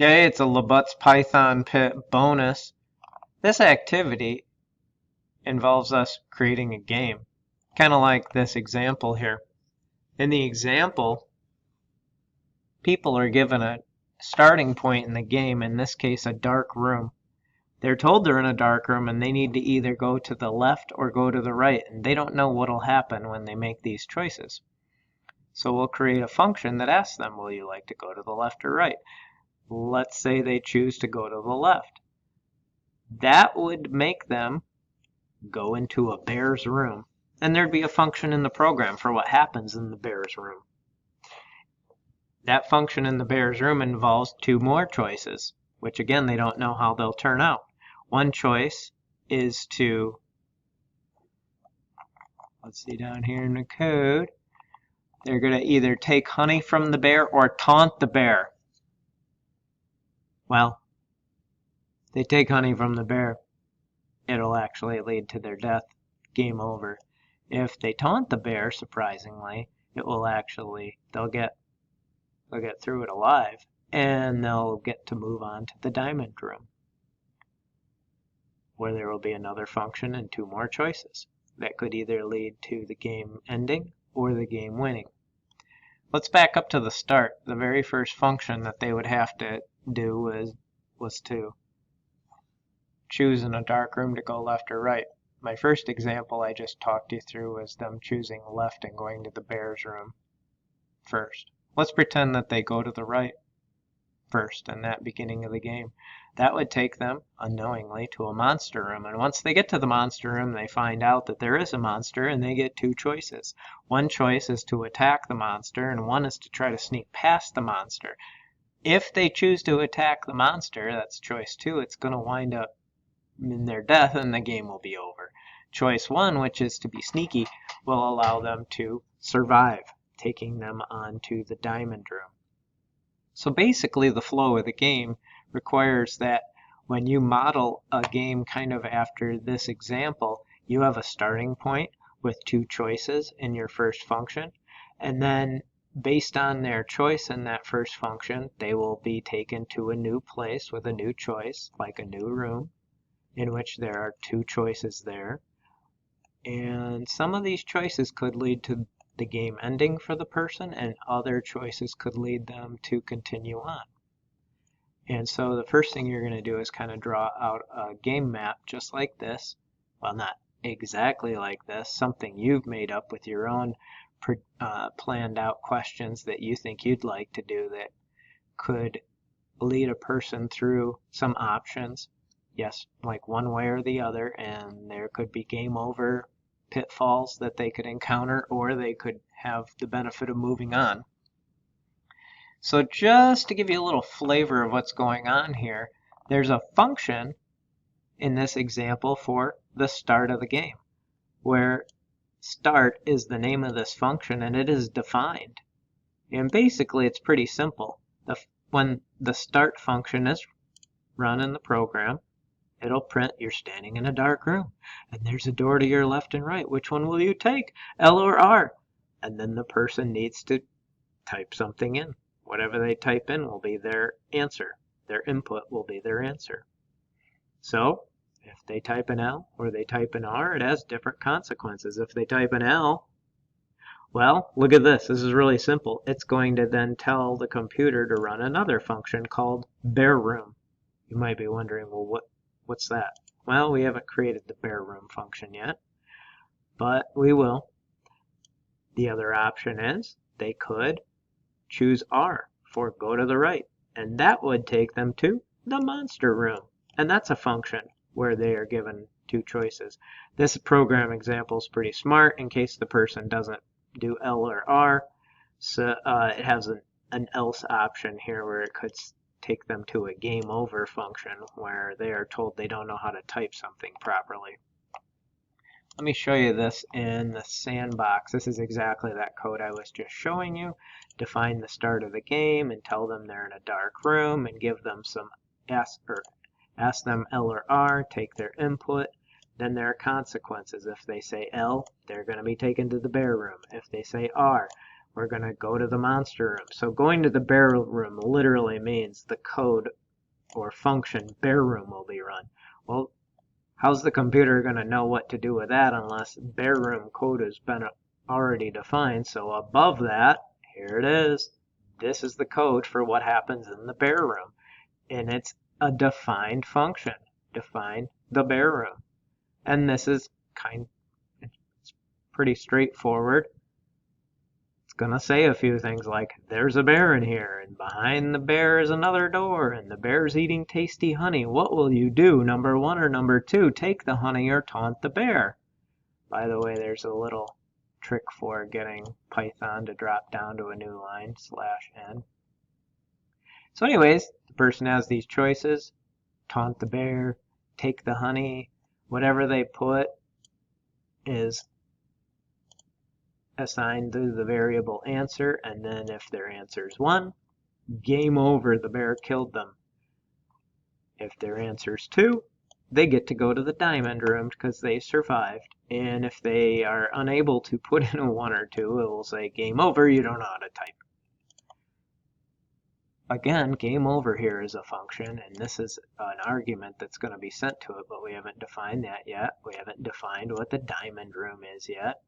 Yay, it's a Labut's Python Pit bonus. This activity involves us creating a game, kind of like this example here. In the example, people are given a starting point in the game, in this case a dark room. They're told they're in a dark room and they need to either go to the left or go to the right, and they don't know what'll happen when they make these choices. So we'll create a function that asks them, will you like to go to the left or right? Let's say they choose to go to the left. That would make them go into a bear's room, and there'd be a function in the program for what happens in the bear's room. That function in the bear's room involves two more choices, which again they don't know how they'll turn out. One choice is to, let's see down here in the code, they're going to either take honey from the bear or taunt the bear. Well, if they take honey from the bear, it'll actually lead to their death. Game over. If they taunt the bear, surprisingly, it will actually, they'll get through it alive, and they'll get to move on to the diamond room, where there will be another function and two more choices that could either lead to the game ending or the game winning. Let's back up to the start. The very first function that they would have to do was to choose in a dark room to go left or right. My first example I just talked you through was them choosing left and going to the bear's room first. Let's pretend that they go to the right first in that beginning of the game. That would take them, unknowingly, to a monster room. And once they get to the monster room, they find out that there is a monster, and they get two choices. One choice is to attack the monster, and one is to try to sneak past the monster. If they choose to attack the monster, that's choice 2, it's going to wind up in their death, and the game will be over. Choice 1, which is to be sneaky, will allow them to survive, taking them onto the diamond room. So basically the flow of the game requires that when you model a game kind of after this example, you have a starting point with two choices in your first function, and then based on their choice in that first function, they will be taken to a new place with a new choice, like a new room, in which there are two choices there. And some of these choices could lead to the game ending for the person, and other choices could lead them to continue on. And so the first thing you're going to do is kind of draw out a game map just like this. Well, not exactly like this, something you've made up with your own planned out questions that you think you'd like to do that could lead a person through some options. Yes, like one way or the other, and there could be game over pitfalls that they could encounter, or they could have the benefit of moving on. So just to give you a little flavor of what's going on here, there's a function in this example for the start of the game, where start is the name of this function and it is defined. And basically it's pretty simple. When the start function is run in the program, it'll print you're standing in a dark room and there's a door to your left and right. Which one will you take, L or R? And then the person needs to type something in. Whatever they type in will be their answer. Their input will be their answer. So if they type an L or they type an R, it has different consequences. If they type an L, well, look at this. This is really simple. It's going to then tell the computer to run another function called bear room. You might be wondering, well, what's that? Well, we haven't created the bear room function yet, but we will. The other option is they could choose R for go to the right, and that would take them to the monster room. And that's a function where they are given two choices. This program example is pretty smart in case the person doesn't do L or R. So it has an else option here where it could take them to a game over function where they are told they don't know how to type something properly. Let me show you this in the sandbox. This is exactly that code I was just showing you. Define the start of the game and tell them they're in a dark room and give them some ask them L or R, take their input. Then there are consequences. If they say L, they're going to be taken to the bear room. If they say R, we're going to go to the monster room. So going to the bear room literally means the code or function bear room will be run. Well, how's the computer going to know what to do with that unless bear room code has been already defined? So above that, here it is. This is the code for what happens in the bear room. And it's a defined function. Define the bear room. And this is it's pretty straightforward. It's going to say a few things like, there's a bear in here, and behind the bear is another door, and the bear's eating tasty honey. What will you do, number 1 or number 2? Take the honey or taunt the bear. By the way, there's a little trick for getting Python to drop down to a new line, /n. So anyways, the person has these choices: taunt the bear, take the honey. Whatever they put is assigned to the variable answer, and then if their answer is 1, game over, the bear killed them. If their answer is 2, they get to go to the diamond room because they survived. And if they are unable to put in a 1 or 2, it will say game over, you don't know how to type. Again, game over here is a function, and this is an argument that's going to be sent to it, but we haven't defined that yet. We haven't defined what the diamond room is yet.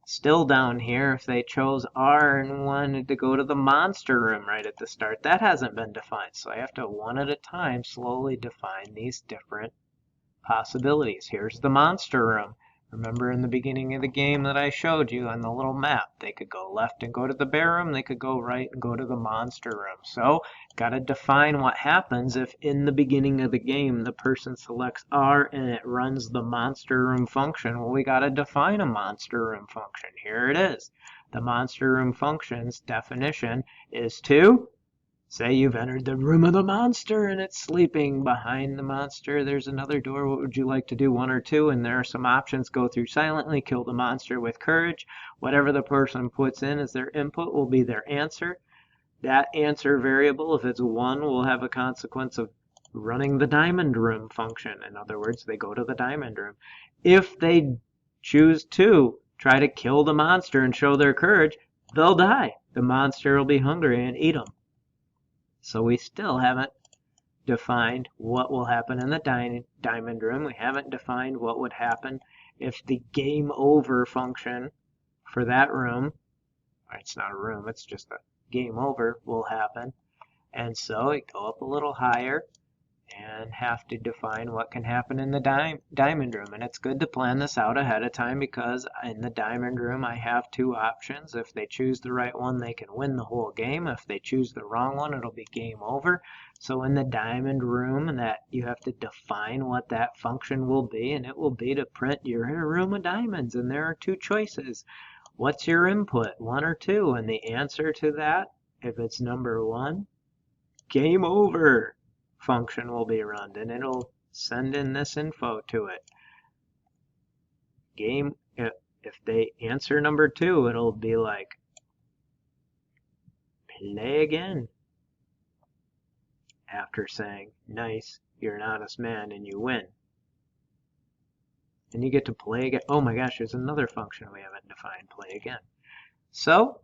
Still down here, if they chose R and wanted to go to the monster room right at the start, that hasn't been defined. So I have to one at a time slowly define these different possibilities. Here's the monster room. Remember in the beginning of the game that I showed you on the little map, they could go left and go to the bear room, they could go right and go to the monster room. So, got to define what happens if in the beginning of the game the person selects R and it runs the monster room function. Well, we got to define a monster room function. Here it is. The monster room function's definition is to say you've entered the room of the monster and it's sleeping. Behind the monster there's another door. What would you like to do, 1 or 2? And there are some options. Go through silently, kill the monster with courage. Whatever the person puts in as their input will be their answer. That answer variable, if it's 1, will have a consequence of running the diamond room function. In other words, they go to the diamond room. If they choose to try to kill the monster and show their courage, they'll die. The monster will be hungry and eat them. So we still haven't defined what will happen in the diamond room. We haven't defined what would happen if the game over function for that room, it's not a room, it's just a game over, will happen. And so we go up a little higher and have to define what can happen in the diamond room. And it's good to plan this out ahead of time because in the diamond room I have 2 options. If they choose the right one, they can win the whole game. If they choose the wrong one, it'll be game over. So in the diamond room, that you have to define what that function will be, and it will be to print you're in a room of diamonds and there are 2 choices. What's your input, 1 or 2? And the answer to that, if it's number 1, game over function will be run, and it'll send in this info to it. If they answer number 2, it'll be like, play again. After saying, nice, you're an honest man and you win. And you get to play again. Oh my gosh, there's another function we haven't defined, play again. So,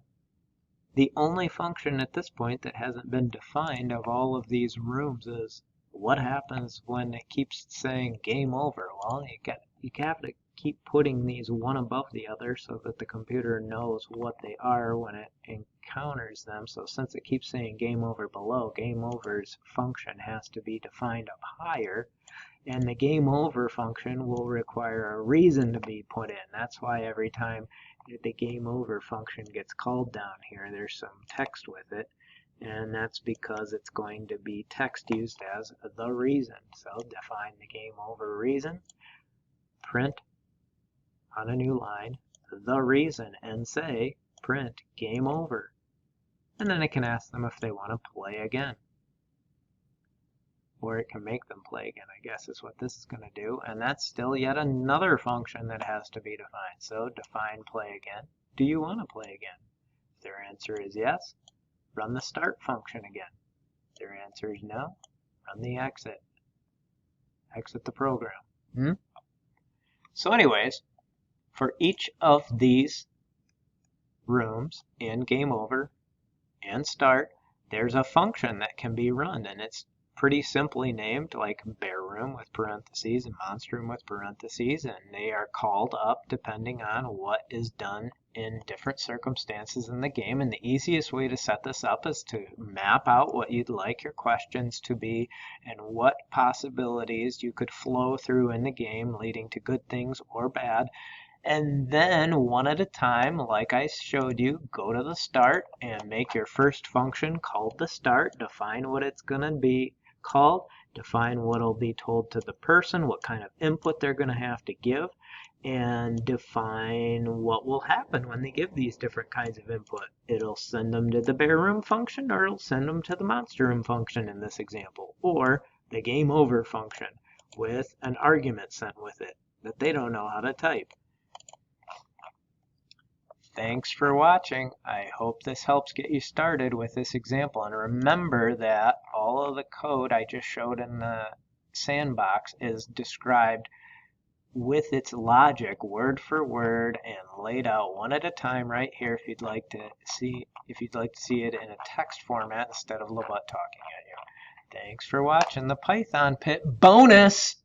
the only function at this point that hasn't been defined of all of these rooms is what happens when it keeps saying game over. Well, you have to keep putting these one above the other so that the computer knows what they are when it encounters them. So since it keeps saying game over below, game over's function has to be defined up higher. And the game over function will require a reason to be put in. That's why every time the game over function gets called down here, there's some text with it. And that's because it's going to be text used as the reason. So define the game over reason, print on a new line the reason, and say print game over. And then it can ask them if they want to play again. Or it can make them play again, I guess is what this is going to do. And that's still yet another function that has to be defined. So define play again. Do you want to play again? If their answer is yes, run the start function again. If their answer is no, run the exit. Exit the program. So anyways, for each of these rooms and game over and start, there's a function that can be run, and it's pretty simply named, like bear room with parentheses and monster room with parentheses, and they are called up depending on what is done in different circumstances in the game. And the easiest way to set this up is to map out what you'd like your questions to be and what possibilities you could flow through in the game, leading to good things or bad. And then one at a time, like I showed you, go to the start and make your first function called the start. Define what it's going to be called. Define what will be told to the person, what kind of input they're going to have to give, and define what will happen when they give these different kinds of input. It'll send them to the bear room function, or it'll send them to the monster room function in this example, or the game over function with an argument sent with it that they don't know how to type. Thanks for watching. I hope this helps get you started with this example. And remember that all of the code I just showed in the sandbox is described with its logic word for word and laid out one at a time right here if you'd like to see it in a text format instead of Lobot talking at you. Thanks for watching the Python Pit bonus.